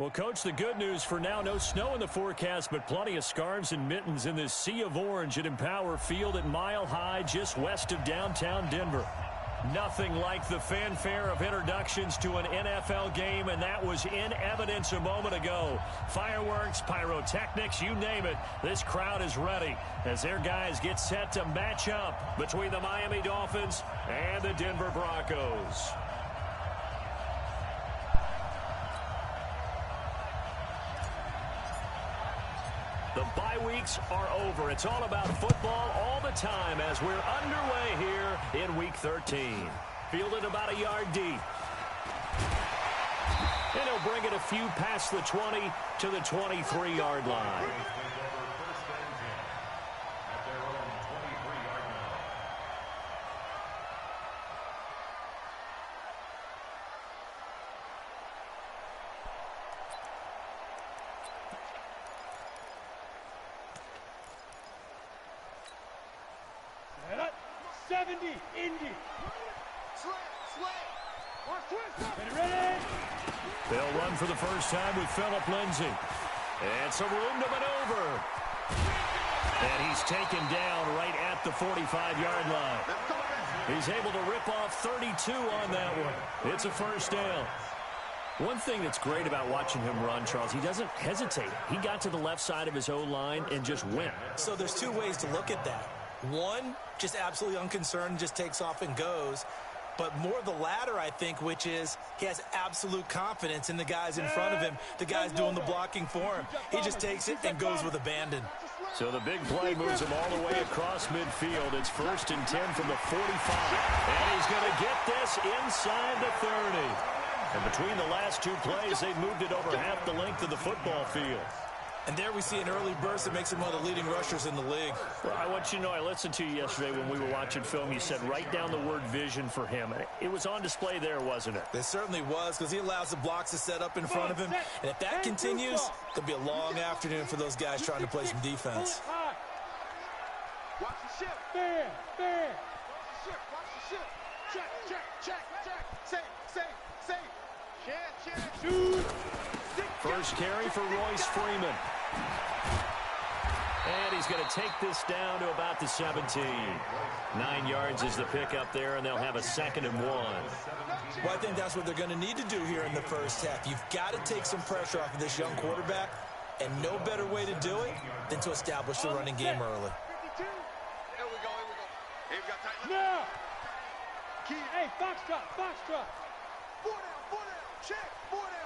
Well, Coach, the good news for now, no snow in the forecast, but plenty of scarves and mittens in this sea of orange at Empower Field at Mile High, just west of downtown Denver. Nothing like the fanfare of introductions to an NFL game, and that was in evidence a moment ago. Fireworks, pyrotechnics, you name it. This crowd is ready as their guys get set to match up between the Miami Dolphins and the Denver Broncos. The bye weeks are over. It's all about football all the time as we're underway here in Week 13. Fielded about a yard deep. And he'll bring it a few past the 20 to the 23-yard line. They'll run for the first time with Phillip Lindsay. And some room to maneuver. And he's taken down right at the 45-yard line. He's able to rip off 32 on that one. It's a first down. One thing that's great about watching him run, Charles, he doesn't hesitate. He got to the left side of his O-line and just went. So there's two ways to look at that. One, just absolutely unconcerned, just takes off and goes. But more the latter, I think, which is he has absolute confidence in the guys in front of him, the guys doing the blocking for him. He just takes it and goes with abandon. So the big play moves him all the way across midfield. It's 1st and 10 from the 45. And he's going to get this inside the 30. And between the last two plays, they've moved it over half the length of the football field. And there we see an early burst that makes him one of the leading rushers in the league. Well, I want you to know, I listened to you yesterday when we were watching film. You said write down the word vision for him. It was on display there, wasn't it? It certainly was, because he allows the blocks to set up in front of him. And if that continues, it'll be a long afternoon for those guys trying to play some defense. Watch the ship. Fair. Watch the ship. Check. Safe. Check. First carry for Royce Freeman. And he's going to take this down to about the 17. 9 yards is the pickup there, and they'll have a 2nd and 1. Well, I think that's what they're going to need to do here in the first half. You've got to take some pressure off of this young quarterback, and no better way to do it than to establish the running game early. Here we go. Hey, we got tight. Now. Hey, Foxtrot. 4 down. Check. 4 down.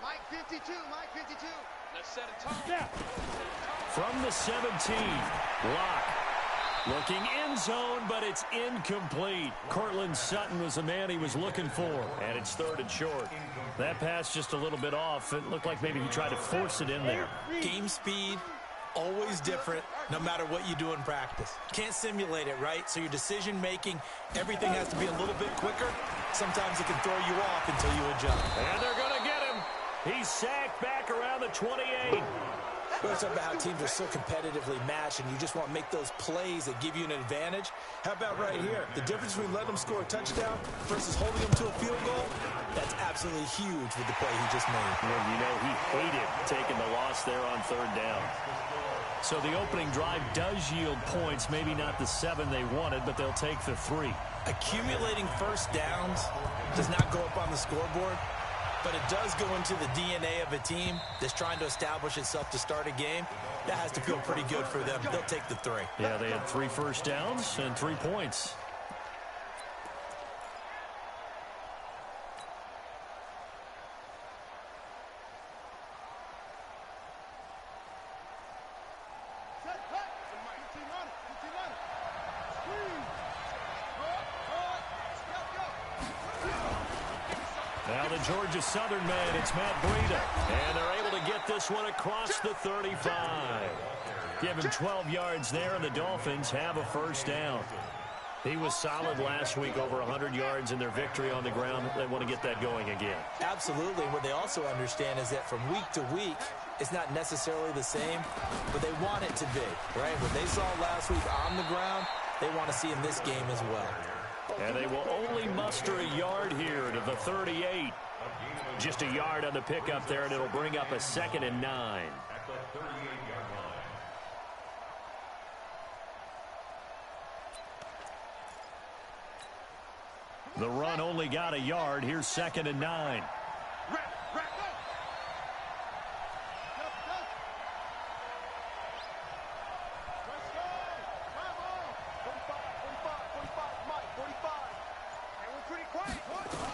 Mike 52. Let's set a tone. Yeah. From the 17, Locke looking end zone, but it's incomplete. Cortland Sutton was the man he was looking for, and it's 3rd and short. That pass just a little bit off. It looked like maybe he tried to force it in there. Game speed, always different, no matter what you do in practice. Can't simulate it, right? So your decision-making, everything has to be a little bit quicker. Sometimes it can throw you off until you adjust. And they're going to get him. He's sacked back around the 28. We're talking about how teams are so competitively matched, and you just want to make those plays that give you an advantage. How about right here? The difference between letting them score a touchdown versus holding them to a field goal, that's absolutely huge with the play he just made. Well, you know, he hated taking the loss there on 3rd down. So the opening drive does yield points, maybe not the 7 they wanted, but they'll take the 3. Accumulating first downs does not go up on the scoreboard, but it does go into the DNA of a team that's trying to establish itself to start a game. That has to feel pretty good for them. They'll take the 3. Yeah, they had 3 first downs and 3 points. Now the Georgia Southern man, it's Matt Breida. And they're able to get this one across the 35. Give him 12 yards there, and the Dolphins have a first down. He was solid last week, over 100 yards in their victory on the ground. They want to get that going again. Absolutely. What they also understand is that from week to week, it's not necessarily the same, but they want it to be, right? What they saw last week on the ground, they want to see in this game as well. And they will only muster a yard here to the 38. Just a yard on the pickup there, and it'll bring up a 2nd and 9. At the 38-yard line. The run only got a yard. Here's 2nd and 9.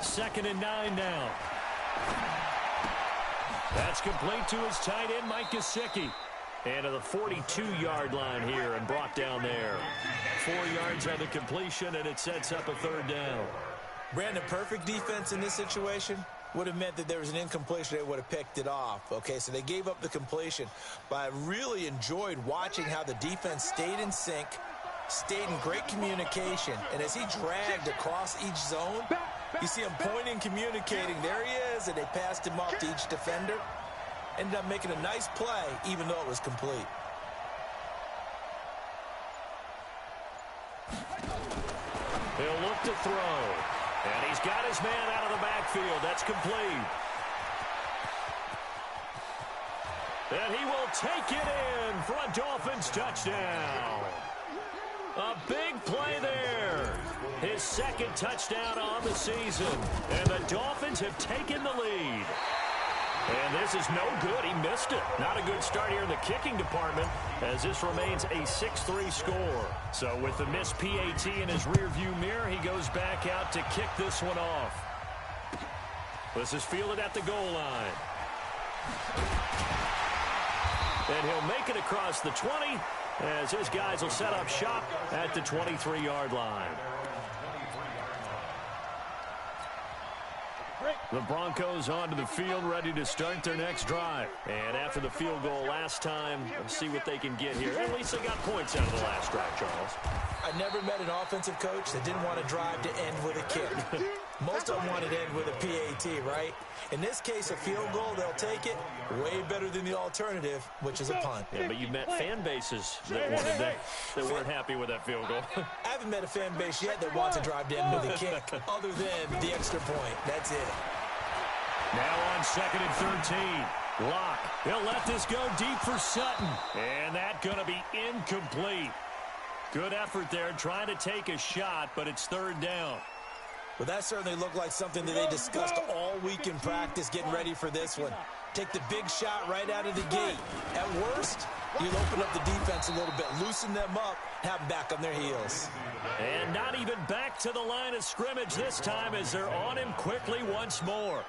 Second and 9 now. That's complete to his tight end, Mike Gesicki. And to the 42-yard line here and brought down there. 4 yards on the completion, and it sets up a 3rd down. Brandon, perfect defense in this situation would have meant that there was an incompletion. They would have picked it off. Okay, so they gave up the completion. But I really enjoyed watching how the defense stayed in sync, stayed in great communication. And as he dragged across each zone, you see him pointing, communicating. There he is, and they passed him off to each defender. Ended up making a nice play, even though it was complete. He'll look to throw. And he's got his man out of the backfield. That's complete. And he will take it in for a Dolphins touchdown. A big play there. His 2nd touchdown on the season. And the Dolphins have taken the lead. And this is no good. He missed it. Not a good start here in the kicking department as this remains a 6-3 score. So with the missed PAT in his rearview mirror, he goes back out to kick this one off. This is fielded at the goal line. And he'll make it across the 20 as his guys will set up shop at the 23-yard line. The Broncos onto the field, ready to start their next drive. And after the field goal last time, let's see what they can get here. At least they got points out of the last drive, Charles. I never met an offensive coach that didn't want to drive to end with a kick. Most of them wanted to end with a PAT, right? In this case, a field goal, they'll take it. Way better than the alternative, which is a punt. Yeah, but you've met fan bases that wanted that weren't happy with that field goal. I haven't met a fan base yet that wants to drive to end with a kick, other than the extra point. That's it. Now on 2nd and 13. Locke. He'll let this go deep for Sutton. And that's going to be incomplete. Good effort there, trying to take a shot, but it's 3rd down. Well, that certainly looked like something that they discussed all week in practice, getting ready for this one. Take the big shot right out of the gate. At worst, you'll open up the defense a little bit, loosen them up, have them back on their heels. And not even back to the line of scrimmage this time as they're on him quickly once more.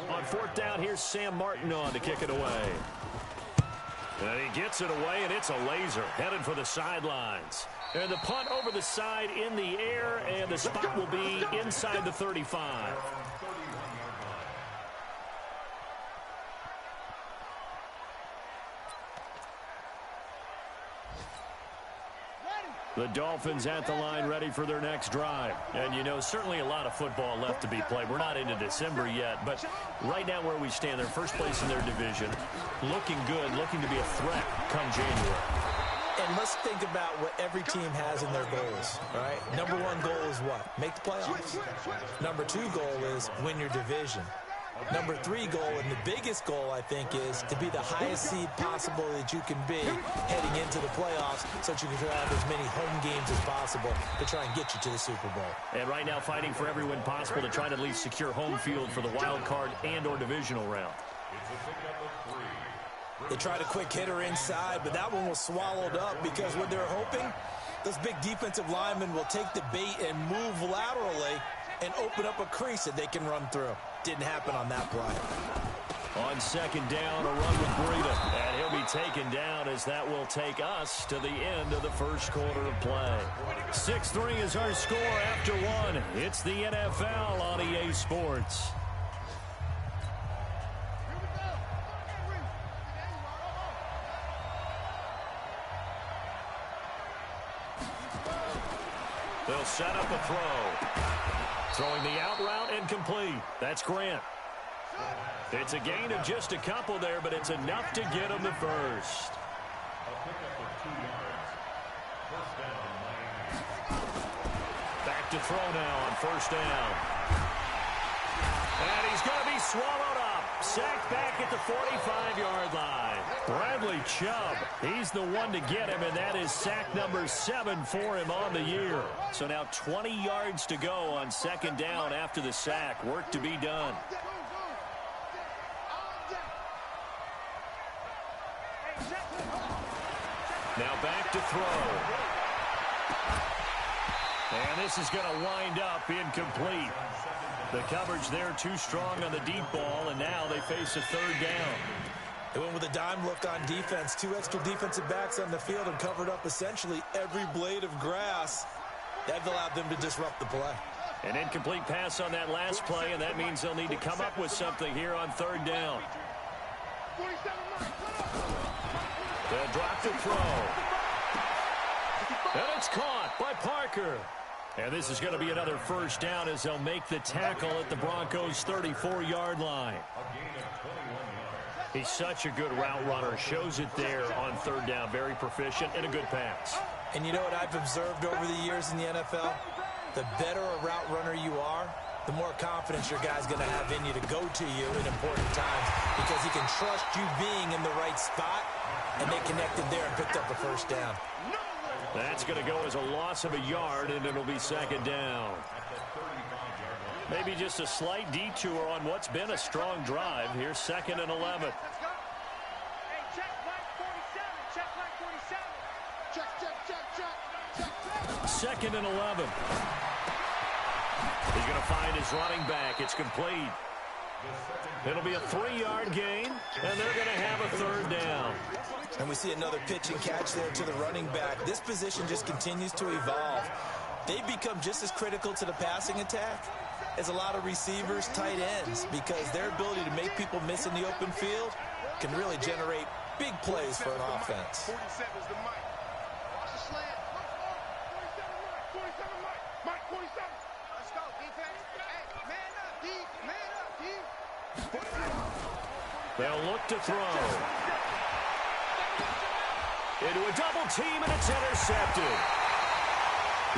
On 4th down, here's Sam Martin on to kick it away. And he gets it away, and it's a laser headed for the sidelines. And the punt over the side in the air, and the spot will be inside the 35. The Dolphins at the line ready for their next drive. And, you know, certainly a lot of football left to be played. We're not into December yet, but right now where we stand, they're first place in their division. Looking good, looking to be a threat come January. And let's think about what every team has in their goals, right? Number 1 goal is what? Make the playoffs. Number 2 goal is win your division. Number 3 goal, and the biggest goal, I think, is to be the highest seed possible that you can be heading into the playoffs so that you can have as many home games as possible to try and get you to the Super Bowl. And right now fighting for every win possible to try to at least secure home field for the wild card and or divisional round. They tried a quick hitter inside, but that one was swallowed up because what they're hoping, those big defensive linemen will take the bait and move laterally and open up a crease that they can run through. Didn't happen on that play. On 2nd down, a run with Breida. And he'll be taken down as that will take us to the end of the first quarter of play. 6-3 is our score after 1. It's the NFL on EA Sports. They'll set up a throw. Throwing the out route and complete. That's Grant. It's a gain of just a couple there, but it's enough to get him the first. Back to throw now on 1st down. And he's going to be swallowed up. Sacked back at the 45-yard line. Bradley Chubb, he's the one to get him, and that is sack number 7 for him on the year. So now 20 yards to go on second down after the sack. Work to be done. Now back to throw. And this is going to wind up incomplete. The coverage there too strong on the deep ball, and now they face a third down. They went with a dime look on defense. 2 extra defensive backs on the field and covered up essentially every blade of grass. That allowed them to disrupt the play. An incomplete pass on that last play, and that means they'll need to come up with something here on third down. They'll drop the throw. And it's caught by Parker. And this is going to be another first down as they'll make the tackle at the Broncos' 34-yard line. He's such a good route runner. Shows it there on third down. Very proficient and a good pass. And you know what I've observed over the years in the NFL? The better a route runner you are, the more confidence your guy's going to have in you to go to you in important times because he can trust you being in the right spot, and they connected there and picked up a first down. That's going to go as a loss of a yard, and it'll be second down. Maybe just a slight detour on what's been a strong drive. Here's 2nd and 11. Second and 11. He's going to find his running back. It's complete. It'll be a 3-yard gain, and they're going to have a third down. And we see another pitch and catch there to the running back. This position just continues to evolve. They become just as critical to the passing attack as a lot of receivers, tight ends, because their ability to make people miss in the open field can really generate big plays for an offense. 47 is the mic. Watch the slant. 47 mic. Mike 47. Let's go, defense. Hey, man up, D. Man up, D. They'll look to throw. Into a double team, and it's intercepted.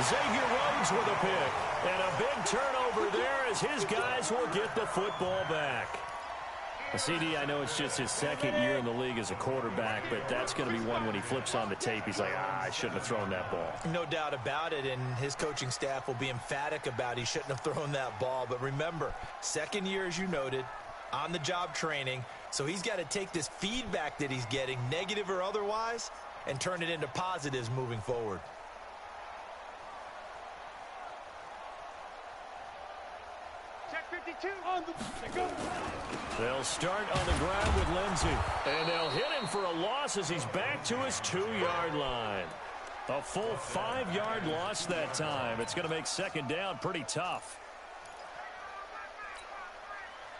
Xavier Rhodes with a pick. And a big turnover there as his guys will get the football back. CD, I know it's just his second year in the league as a quarterback, but that's going to be one when he flips on the tape. He's like, I shouldn't have thrown that ball. No doubt about it, and his coaching staff will be emphatic about he shouldn't have thrown that ball. But remember, second year, as you noted, on-the-job training, so he's got to take this feedback that he's getting, negative or otherwise, and turn it into positives moving forward. Check 52 on the go. They'll start on the ground with Lindsey. And they'll hit him for a loss as he's back to his 2-yard line. A full 5-yard loss that time. It's going to make second down pretty tough.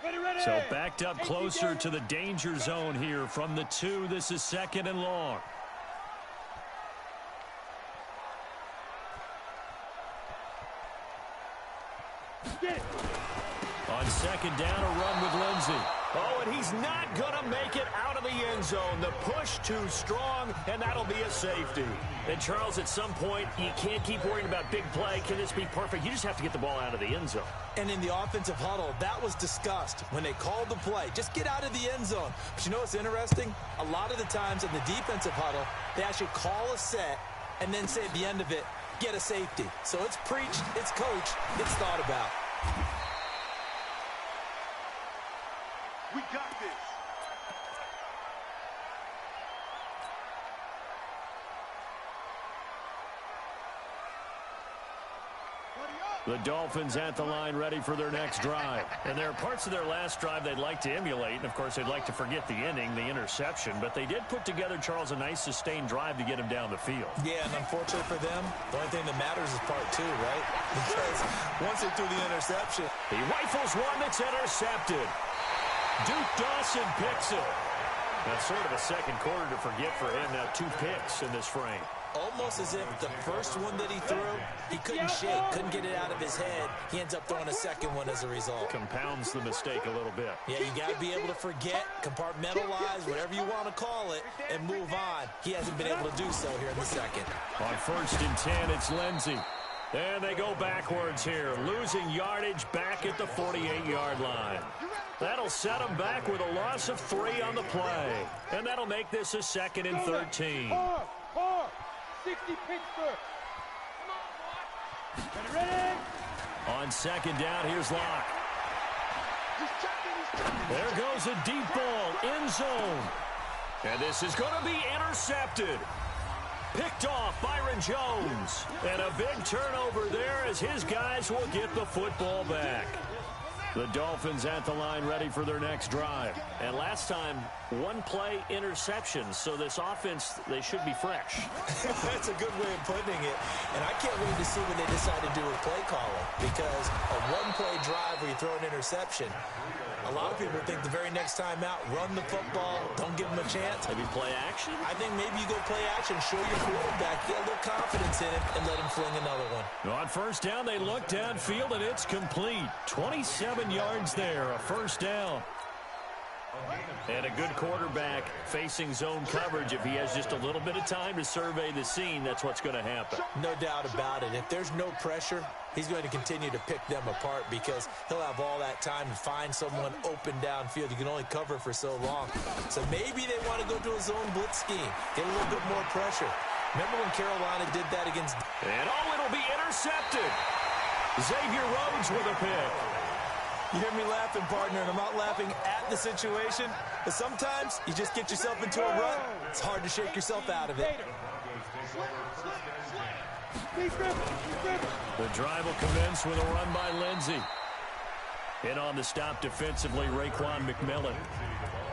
Ready. So backed up closer to the danger zone here from the 2. This is 2nd and long. On second down, a run with Lindsey. Oh, and he's not going to make it out of the end zone. The push too strong, and that'll be a safety. And, Charles, at some point, you can't keep worrying about big play. Can this be perfect? You just have to get the ball out of the end zone. And in the offensive huddle, that was discussed when they called the play. Just get out of the end zone. But you know what's interesting? A lot of the times in the defensive huddle, they actually call a set and then say at the end of it, get a safety. So it's preached, it's coached, it's thought about. We got this. The Dolphins at the line ready for their next drive. And there are parts of their last drive they'd like to emulate. And, of course, they'd like to forget the inning, the interception. But they did put together, Charles, a nice sustained drive to get him down the field. Yeah, and unfortunately for them, the only thing that matters is part 2, right? Because once they threw the interception. He rifles one that's intercepted. Duke Dawson picks it. That's sort of a second quarter to forget for him. Now 2 picks in this frame. Almost as if the first one that he threw, he couldn't shake, couldn't get it out of his head. He ends up throwing a second one as a result. Compounds the mistake a little bit. Yeah, you got to be able to forget, compartmentalize, whatever you want to call it, and move on. He hasn't been able to do so here in the second. On 1st and 10, it's Lindsey. And they go backwards here, losing yardage back at the 48-yard line. That'll set them back with a loss of 3 on the play. And that'll make this a 2nd and 13. 60 Pittsburgh. Ready? On 2nd down, here's Locke. There goes a deep ball, end zone. And this is going to be intercepted. Picked off Byron Jones. And a big turnover there as his guys will get the football back. The Dolphins at the line ready for their next drive. And last time, 1-play interception. So this offense, they should be fresh. That's a good way of putting it. And I can't wait to see what they decide to do with play calling. Because a 1-play drive where you throw an interception, a lot of people think the very next time out, run the football, don't give them a chance. Maybe play action? I think maybe you go play action, show your quarterback, get a little confidence in him, and let him fling another one. On 1st down, they look downfield, and it's complete. 27 yards there, a 1st down. And a good quarterback facing zone coverage. If he has just a little bit of time to survey the scene, that's what's going to happen. No doubt about it. If there's no pressure, he's going to continue to pick them apart because he'll have all that time to find someone open downfield. You can only cover for so long. So maybe they want to go to a zone blitz scheme, get a little bit more pressure. Remember when Carolina did that against... And it'll be intercepted. Xavier Rhodes with a pick. You hear me laughing, partner, and I'm not laughing at the situation, but sometimes you just get yourself into a rut. It's hard to shake yourself out of it. The drive will commence with a run by Lindsey. In on the stop defensively, Raekwon McMillan.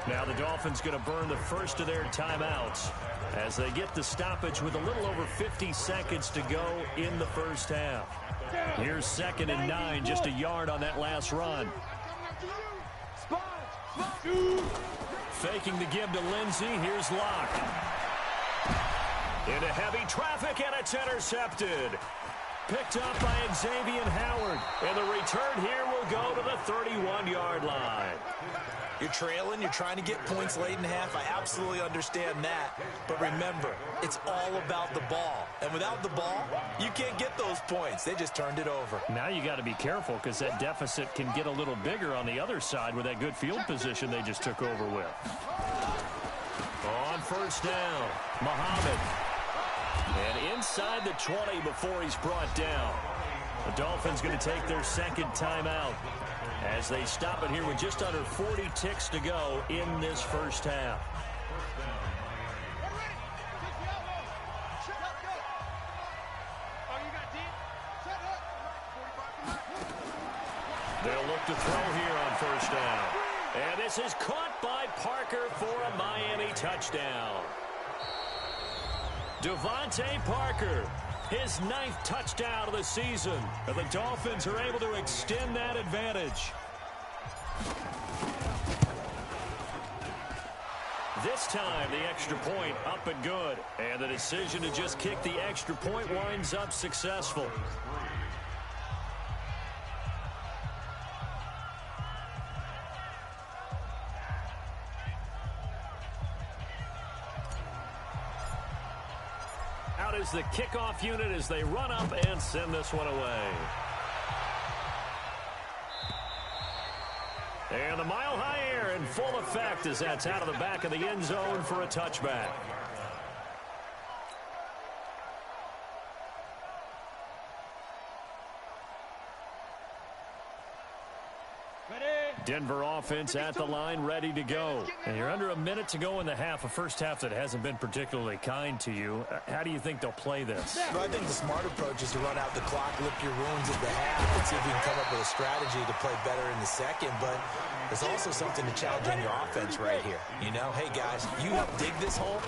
Now the Dolphins going to burn the first of their timeouts as they get the stoppage with a little over 50 seconds to go in the 1st half. Here's 2nd and 9, just a yard on that last run. Faking the give to Lindsey, here's Locke. Into heavy traffic, and it's intercepted. Picked up by Xavier Howard. And the return here will go to the 31-yard line. You're trailing, you're trying to get points late in half. I absolutely understand that. But remember, it's all about the ball. And without the ball, you can't get those points. They just turned it over. Now you got to be careful because that deficit can get a little bigger on the other side with that good field position they just took over with. On 1st down, Muhammad. And inside the 20 before he's brought down. The Dolphins going to take their 2nd timeout as they stop it here with just under 40 ticks to go in this 1st half. They'll look to throw here on 1st down. And this is caught by Parker for a Miami touchdown. Devontae Parker, his 9th touchdown of the season. And the Dolphins are able to extend that advantage. This time, the extra point up and good. And the decision to just kick the extra point winds up successful. Out is the kickoff unit as they run up and send this one away. And the mile-high air in full effect as that's out of the back of the end zone for a touchback. Denver offense at the line, ready to go. And you're under a minute to go in the half, a 1st half that hasn't been particularly kind to you. How do you think they'll play this? Well, I think the smart approach is to run out the clock, lick your wounds at the half, and see if you can come up with a strategy to play better in the 2nd. But there's also something to challenge on your offense right here. You know, hey, guys, you help dig this hole.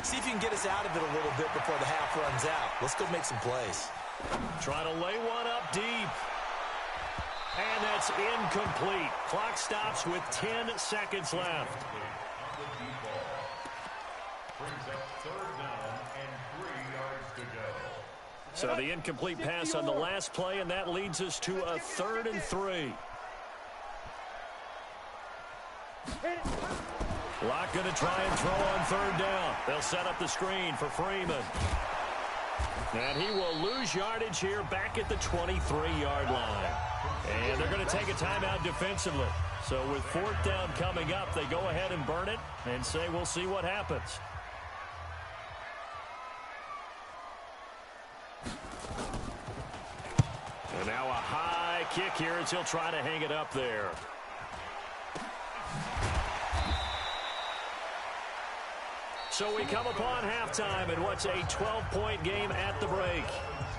See if you can get us out of it a little bit before the half runs out. Let's go make some plays. Try to lay one up deep. And that's incomplete. Clock stops with 10 seconds left. So the incomplete pass on the last play, and that leads us to a 3rd and 3. Locke going to try and throw on 3rd down. They'll set up the screen for Freeman. And he will lose yardage here back at the 23-yard line. And they're going to take a timeout defensively. So with fourth down coming up, they go ahead and burn it and say we'll see what happens. And now a high kick here as he'll try to hang it up there. So we come upon halftime in what's a 12-point game at the break.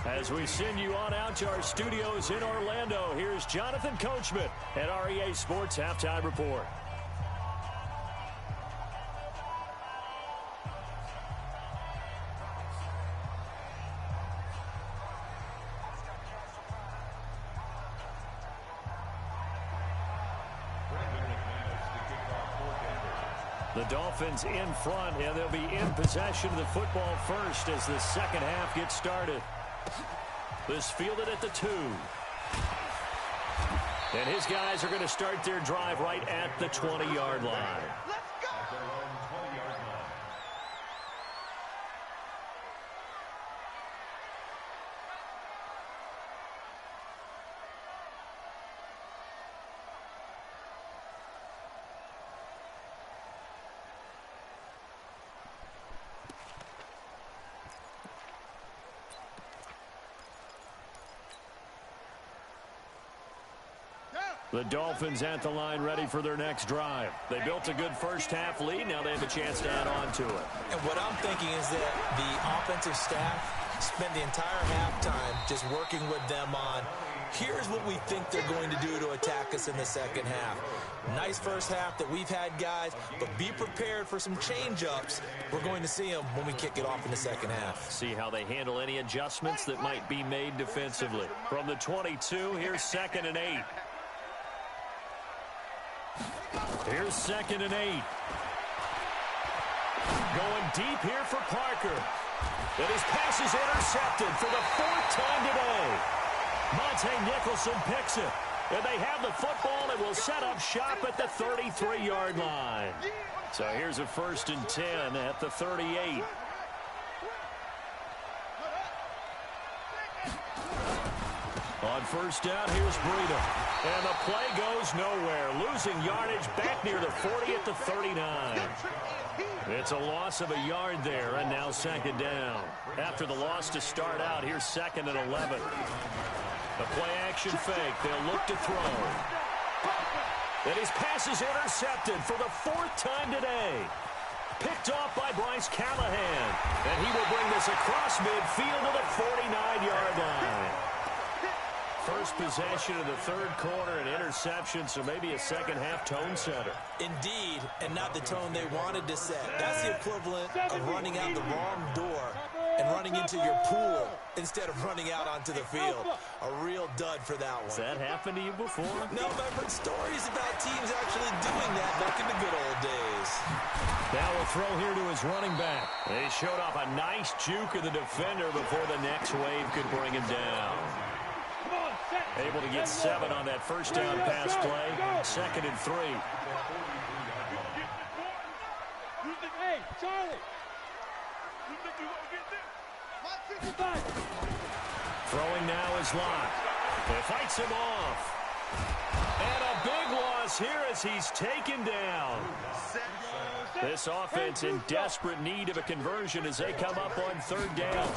As we send you on out to our studios in Orlando, here's Jonathan Coachman at REA Sports Halftime Report. The Dolphins in front, and they'll be in possession of the football first as the second half gets started. This fielded at the 2. And his guys are going to start their drive right at the 20-yard line. The Dolphins at the line ready for their next drive. They built a good first-half lead. Now they have a chance to add on to it. And what I'm thinking is that the offensive staff spent the entire halftime just working with them on, here's what we think they're going to do to attack us in the second half. Nice first half that we've had, guys, but be prepared for some change-ups. We're going to see them when we kick it off in the second half. See how they handle any adjustments that might be made defensively. From the 22, here's 2nd and 8. Here's 2nd and 8. Going deep here for Parker. And his pass is intercepted for the 4th time today. Monte Nicholson picks it. And they have the football and will set up shop at the 33-yard line. So here's a 1st and 10 at the 38. On first down, here's Breida. And the play goes nowhere. Losing yardage back near the 40 at the 39. It's a loss of a yard there, and now 2nd down. After the loss to start out, here's 2nd and 11. The play-action fake. They'll look to throw. And his pass is intercepted for the 4th time today. Picked off by Bryce Callahan. And he will bring this across midfield to the 49-yard line. First possession of the 3rd quarter, an interception, so maybe a second-half tone setter. Indeed, and not the tone they wanted to set. That's the equivalent of running out the wrong door and running into your pool instead of running out onto the field. A real dud for that one. Has that happened to you before? No, but I've heard stories about teams actually doing that back in the good old days. Now a throw here to his running back. They showed off a nice juke of the defender before the next wave could bring him down. Able to get 7 on that first down pass play. 2nd and 3. Hey, Charlie. Throwing now is Locke. It fights him off. And a big loss here as he's taken down. This offense in desperate need of a conversion as they come up on 3rd down.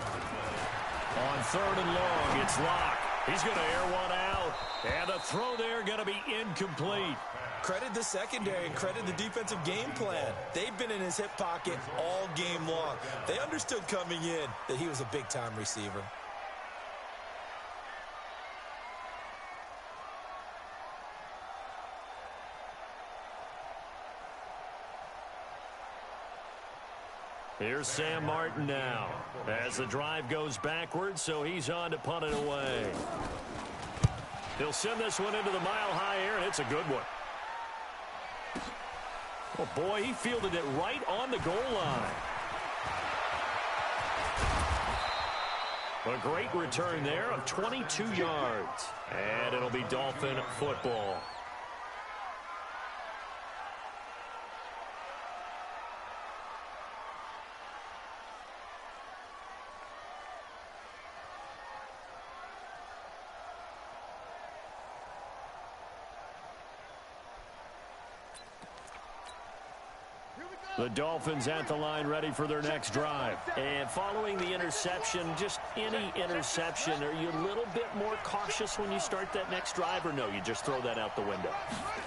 On 3rd and long, it's Locke. He's going to air one out. And the throw there going to be incomplete. Credit the secondary and credit the defensive game plan. They've been in his hip pocket all game long. They understood coming in that he was a big-time receiver. Here's Sam Martin now as the drive goes backwards, so he's on to punt it away. He'll send this one into the mile-high air, and it's a good one. Oh, boy, he fielded it right on the goal line. A great return there of 22 yards. And it'll be Dolphin football. The Dolphins at the line ready for their next drive. And following the interception, just any interception, are you a little bit more cautious when you start that next drive, or no, you just throw that out the window?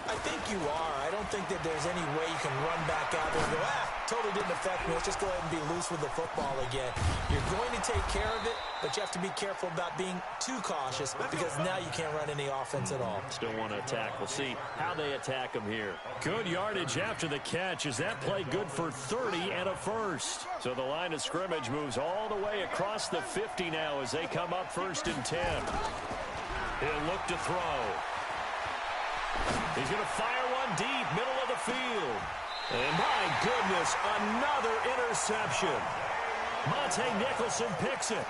I think you are. I don't think that there's any way you can run back out there and go, totally didn't affect me. Let's just go ahead and be loose with the football again. You're going to take care of it, but you have to be careful about being too cautious because now you can't run any offense at all. Still want to attack. We'll see how they attack them here. Good yardage after the catch. Is that play good for 30 and a first? So the line of scrimmage moves all the way across the 50 now as they come up 1st and 10. He'll look to throw. He's going to fire one deep, middle of the field. And my goodness, another interception. Monte Nicholson picks it.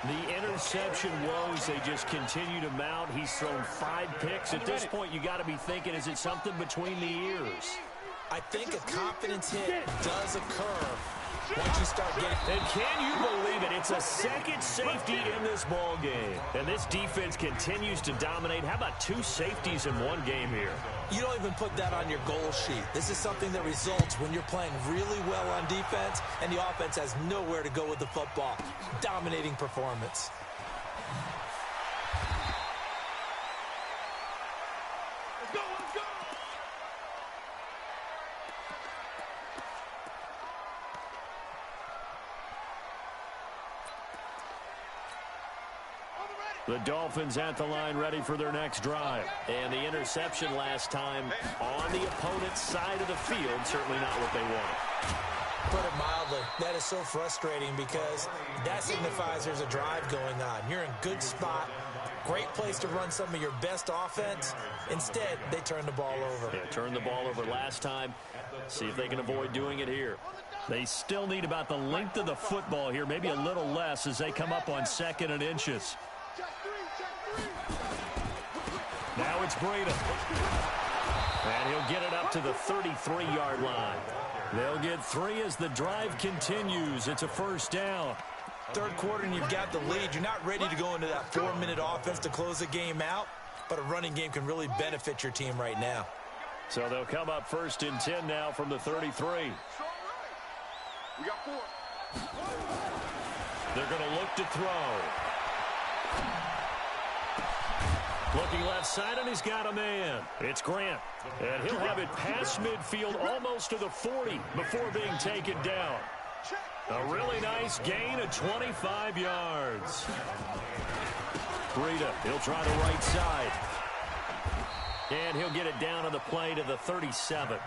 The interception woes, they just continue to mount. He's thrown 5 picks. At this point, you got to be thinking, is it something between the ears? I think a confidence hit does occur once you start getting... And can you believe it? It's a second safety in this ball game. And this defense continues to dominate. How about 2 safeties in one game here? You don't even put that on your goal sheet. This is something that results when you're playing really well on defense and the offense has nowhere to go with the football. Dominating performance. Let's go, let's go! The Dolphins at the line ready for their next drive. And the interception last time on the opponent's side of the field, certainly not what they want. Put it mildly, that is so frustrating because that signifies there's a drive going on. You're in good spot, great place to run some of your best offense. Instead, they turn the ball over. Yeah, turned the ball over last time. See if they can avoid doing it here. They still need about the length of the football here, maybe a little less as they come up on 2nd and inches. Now it's Breida. And he'll get it up to the 33-yard line. They'll get 3 as the drive continues. It's a 1st down. 3rd quarter and you've got the lead. You're not ready to go into that 4-minute offense to close the game out, but a running game can really benefit your team right now. So they'll come up 1st and 10 now from the 33. We got 4. They're going to look to throw. Looking left side, and he's got a man. It's Grant. And he'll have it past midfield almost to the 40 before being taken down. A really nice gain of 25 yards. Breida, he'll try the right side. And he'll get it down on the play to the 37.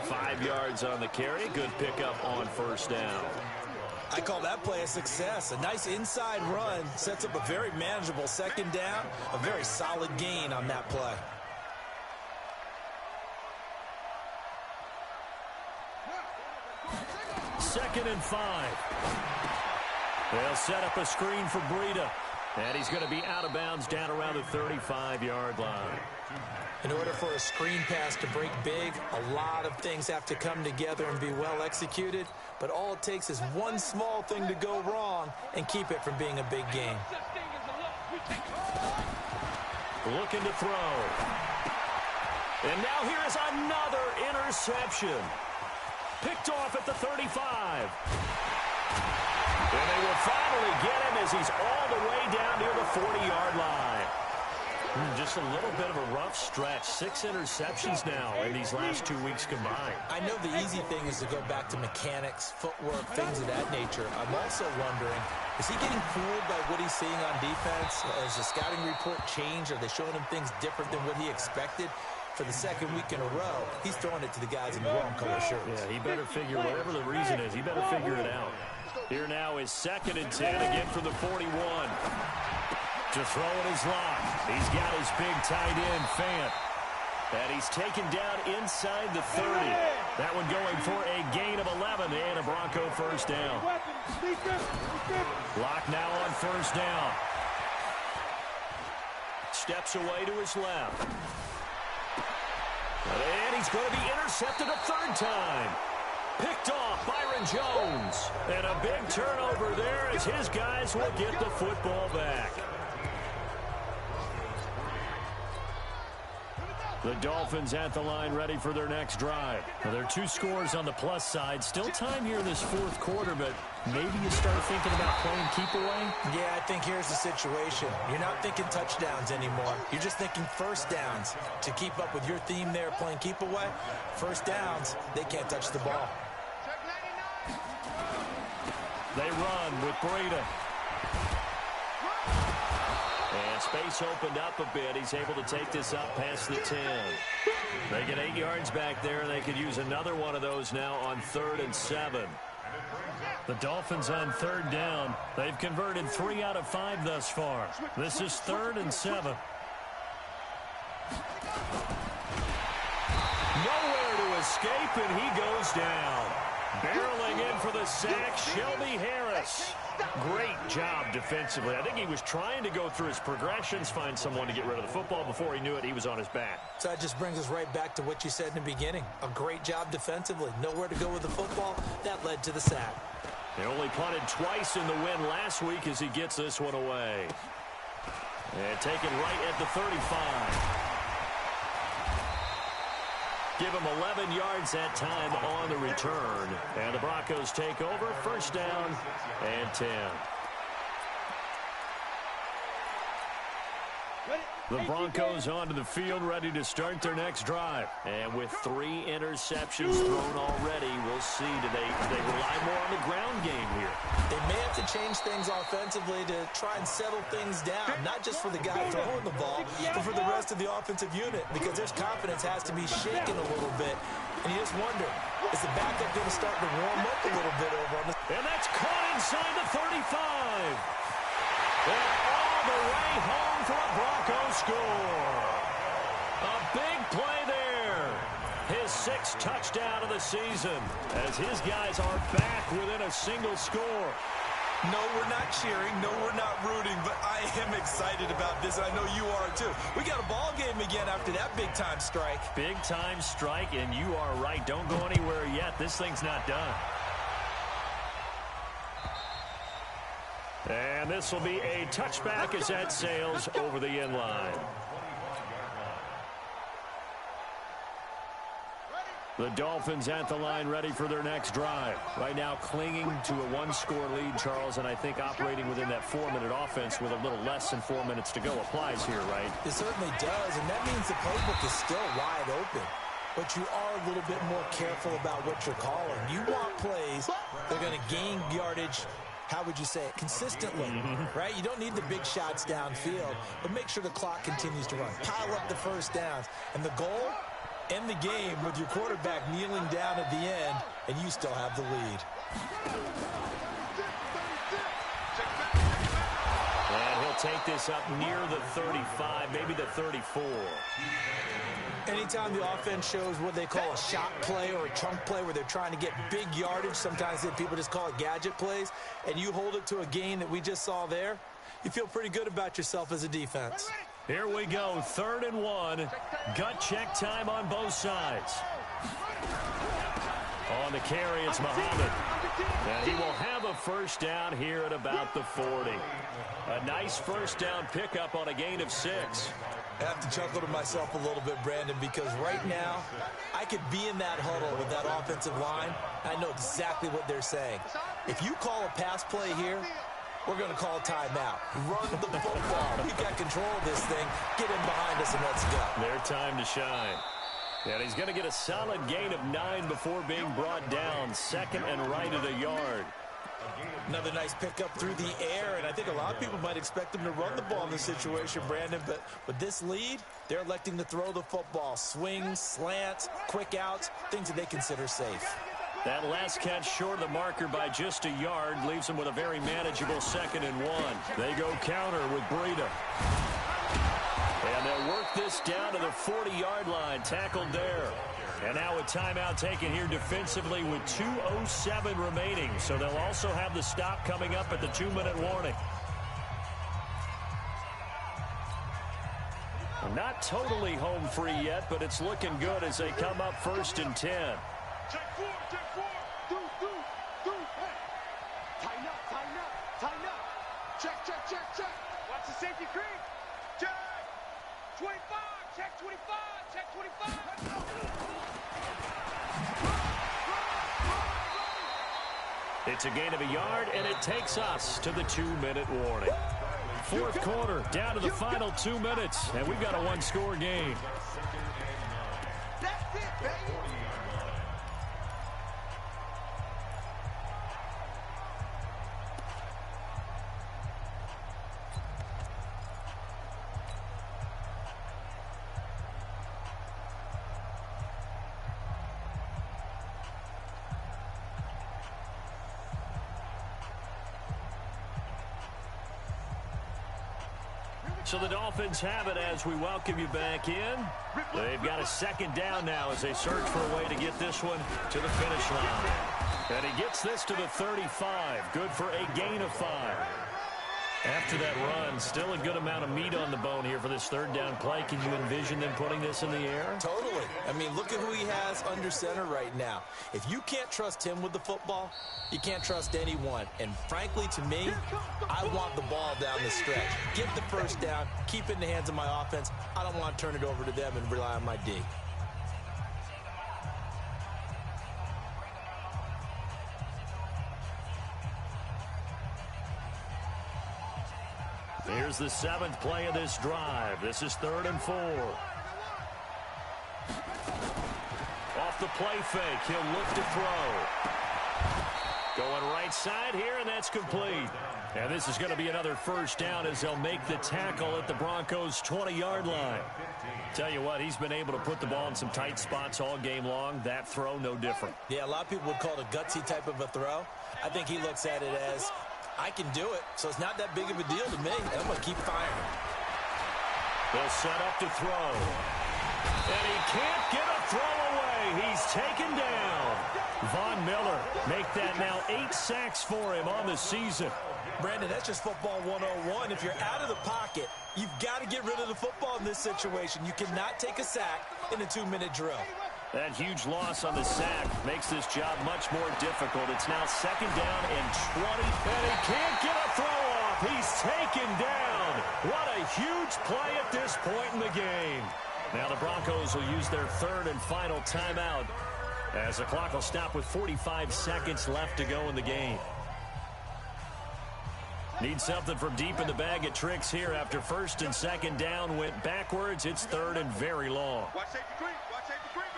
5 yards on the carry. Good pickup on 1st down. I call that play a success. A nice inside run sets up a very manageable 2nd down. A very solid gain on that play. Second and 5. They'll set up a screen for Breida. And he's going to be out of bounds down around the 35-yard line. In order for a screen pass to break big, a lot of things have to come together and be well executed. But all it takes is one small thing to go wrong and keep it from being a big game. Looking to throw. And now here is another interception. Picked off at the 35. And they will finally get him as he's all the way down near the 40-yard line. Just a little bit of a rough stretch. 6 interceptions now in these last 2 weeks combined. I know the easy thing is to go back to mechanics, footwork, things of that nature. I'm also wondering, is he getting fooled by what he's seeing on defense? Has the scouting report changed? Are they showing him things different than what he expected? For the 2nd week in a row, he's throwing it to the guys in the wrong color shirts. Yeah, he better figure, whatever the reason is, he better figure it out. Here now is 2nd and 10 again from the 41. To throw in his lock. He's got his big tight end, Fant. And he's taken down inside the 30. That one going for a gain of 11 and a Bronco 1st down. Lock now on 1st down. Steps away to his left. And he's going to be intercepted a 3rd time. Picked off Byron Jones. And a big turnover there as his guys will get the football back. The Dolphins at the line ready for their next drive. Well, there are 2 scores on the plus side. Still time here in this 4th quarter, but maybe you start thinking about playing keep away? Yeah, I think here's the situation. You're not thinking touchdowns anymore. You're just thinking first downs. To keep up with your theme there, playing keep away, first downs, they can't touch the ball. They run with Breida. And space opened up a bit. He's able to take this up past the 10. They get 8 yards back there. They could use another one of those now on 3rd and 7. The Dolphins on 3rd down. They've converted 3 out of 5 thus far. This is 3rd and 7. Nowhere to escape, and he goes down. Barreling in for the sack, Shelby Harris. Great job defensively. I think he was trying to go through his progressions, find someone to get rid of the football. Before he knew it, he was on his back. So that just brings us right back to what you said in the beginning. A great job defensively. Nowhere to go with the football. That led to the sack. They only punted twice in the win last week as he gets this one away. And taken right at the 35. Give him 11 yards that time on the return. And the Broncos take over. First down and 10. The Broncos onto the field, ready to start their next drive. And with 3 interceptions thrown already, we'll see, do they rely more on the ground game here? They may have to change things offensively to try and settle things down, not just for the guy throwing the ball, but for the rest of the offensive unit, because their confidence has to be shaken a little bit. And you just wonder, is the backup going to start to warm up a little bit over on this? And that's caught inside the 35. And all the way home for a Broncos score. A big play there. His 6th touchdown of the season as his guys are back within a single score. No, we're not cheering. No, we're not rooting, but I am excited about this. I know you are too. We got a ball game again after that big-time strike. Big-time strike, and you are right. Don't go anywhere yet. This thing's not done. And this will be a touchback as that sails over the end line. The Dolphins at the line ready for their next drive. Right now clinging to a 1-score lead, Charles, and I think operating within that 4-minute offense with a little less than 4 minutes to go applies here, right? It certainly does, and that means the playbook is still wide open. But you are a little bit more careful about what you're calling. You want plays that are going to gain yardage, how would you say it, consistently, right? You don't need the big shots downfield, but make sure the clock continues to run. Pile up the first downs. And the goal, end the game with your quarterback kneeling down at the end, and you still have the lead. And he'll take this up near the 35, maybe the 34. Anytime the offense shows what they call a shot play or a chunk play where they're trying to get big yardage, sometimes people just call it gadget plays, and you hold it to a gain that we just saw there, you feel pretty good about yourself as a defense. Here we go, 3rd and 1. Gut check time on both sides. On the carry, it's Muhammad. And he will have a first down here at about the 40. A nice first down pickup on a gain of 6. I have to chuckle to myself a little bit, Brandon, because right now I could be in that huddle with that offensive line. I know exactly what they're saying. If you call a pass play here, we're going to call a timeout. Run the football. We've got control of this thing. Get in behind us and let's go. Their time to shine. And he's going to get a solid gain of 9 before being brought down. Second and right at a yard. Another nice pickup through the air, and I think a lot of people might expect them to run the ball in this situation, Brandon, but with this lead, they're electing to throw the football. Swings, slants, quick outs, things that they consider safe. That last catch short of the marker by just a yard leaves them with a very manageable 2nd and 1. They go counter with Breida. And they'll work this down to the 40-yard line, tackled there. And now a timeout taken here defensively with 2:07 remaining. So they'll also have the stop coming up at the 2-minute warning. Not totally home free yet, but it's looking good as they come up 1st and 10. Check 4, do, hey. Tighten up. Check. Watch the safety creep. Check. 25, check 25. Check 25. It's a gain of a yard, and it takes us to the 2-minute warning. Fourth quarter, down to the final 2 minutes, and we've got a one-score game. That's it, baby. So the Dolphins have it as we welcome you back in. They've got a second down now as they search for a way to get this one to the finish line. And he gets this to the 35. Good for a gain of 5. After that run, still a good amount of meat on the bone here for this third down play. Can you envision them putting this in the air? Totally. I mean, look at who he has under center right now. If you can't trust him with the football, you can't trust anyone. And frankly, to me, I want the ball down the stretch. Get the first down, keep it in the hands of my offense. I don't want to turn it over to them and rely on my D. Here's the 7th play of this drive. This is 3rd and 4. Off the play fake, he'll look to throw. Going right side here, and that's complete. And this is going to be another first down as they'll make the tackle at the Broncos' 20-yard line. Tell you what, he's been able to put the ball in some tight spots all game long. That throw, no different. Yeah, a lot of people would call it a gutsy type of a throw. I think he looks at it as, I can do it, so it's not that big of a deal to me. I'm going to keep firing. They'll set up to throw. And he can't get a throw away. He's taken down. Von Miller make that now 8 sacks for him on the season. Brandon, that's just football 101. If you're out of the pocket, you've got to get rid of the football in this situation. You cannot take a sack in a 2-minute drill. That huge loss on the sack makes this job much more difficult. It's now 2nd down and 20. And he can't get a throw off. He's taken down. What a huge play at this point in the game. Now the Broncos will use their 3rd and final timeout as the clock will stop with 45 seconds left to go in the game. Need something from deep in the bag of tricks here after 1st and 2nd down went backwards. It's 3rd and very long. Watch safety creep. Watch safety creeping.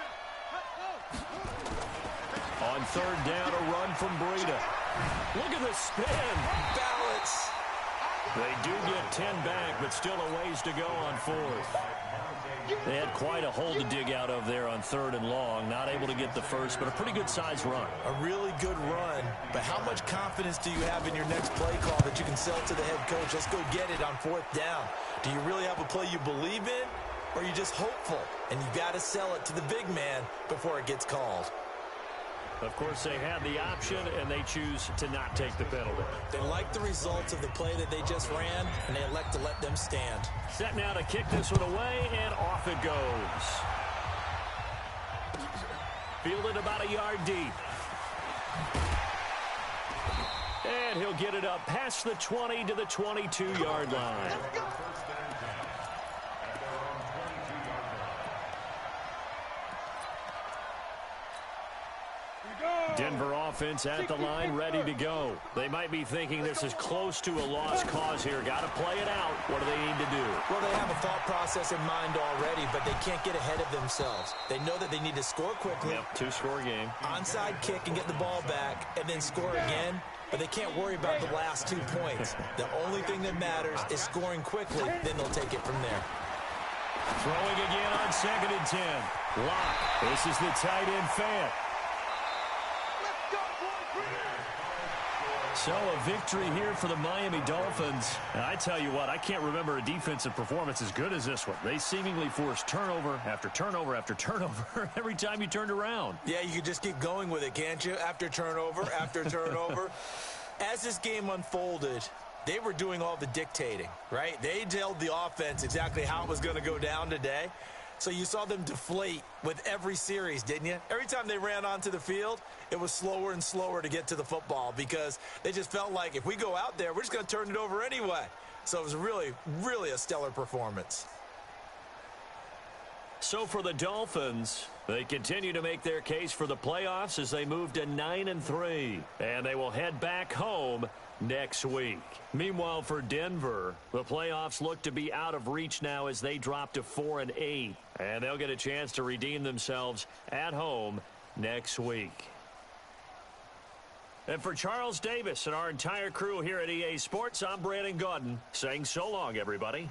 On 3rd down, a run from Breida. Look at the spin. Balance. They do get 10 back, but still a ways to go on 4th. They had quite a hole to dig out of there on 3rd and long. Not able to get the first, but a pretty good-sized run. A really good run, but how much confidence do you have in your next play call that you can sell to the head coach? Let's go get it on 4th down. Do you really have a play you believe in, or are you just hopeful? And you've got to sell it to the big man before it gets called. Of course, they had the option, and they choose to not take the penalty. They like the results of the play that they just ran, and they elect to let them stand. Set now to kick this one away, and off it goes. Fielded about a yard deep. And he'll get it up past the 20 to the 22-yard line. Denver offense at the line, ready to go. They might be thinking this is close to a lost cause here. Got to play it out. What do they need to do? Well, they have a thought process in mind already, but they can't get ahead of themselves. They know that they need to score quickly. Yep, 2-score game. Onside kick and get the ball back, and then score again. But they can't worry about the last 2 points. The only thing that matters is scoring quickly. Then they'll take it from there. Throwing again on 2nd and 10. Lock. This is the tight end Fya. So a victory here for the Miami Dolphins. And I tell you what, I can't remember a defensive performance as good as this one. They seemingly forced turnover after turnover after turnover every time you turned around. Yeah, you could just keep going with it, can't you? After turnover, after turnover. As this game unfolded, they were doing all the dictating, right? They told the offense exactly how it was going to go down today. So you saw them deflate with every series, didn't you? Every time they ran onto the field, it was slower and slower to get to the football because they just felt like if we go out there, we're just going to turn it over anyway. So it was really, really a stellar performance. So for the Dolphins, they continue to make their case for the playoffs as they move to 9-3. And they will head back home next week. Meanwhile, for Denver, the playoffs look to be out of reach now as they drop to 4-8. And they'll get a chance to redeem themselves at home next week. And for Charles Davis and our entire crew here at EA Sports, I'm Brandon Gaudin saying so long, everybody.